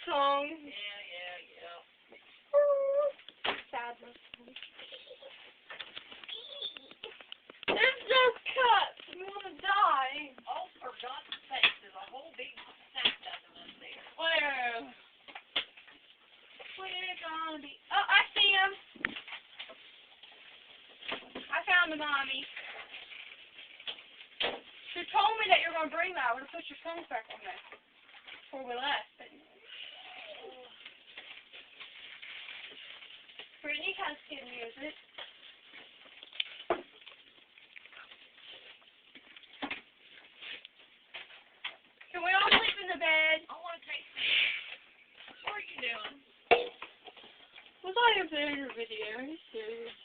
song. Yeah. Sadness. It's just cuts. We want to die. Oh, for God's sake, there's a whole big sack of them up there. Where? We're gonna be. Oh, I see him. I found the mommy. She told me that you were gonna bring that. I would have put your songs back on there before we left. Brittany has kid music. Can we all sleep in the bed? I want to take some. What are you doing? Was I up there in your video? Are you serious?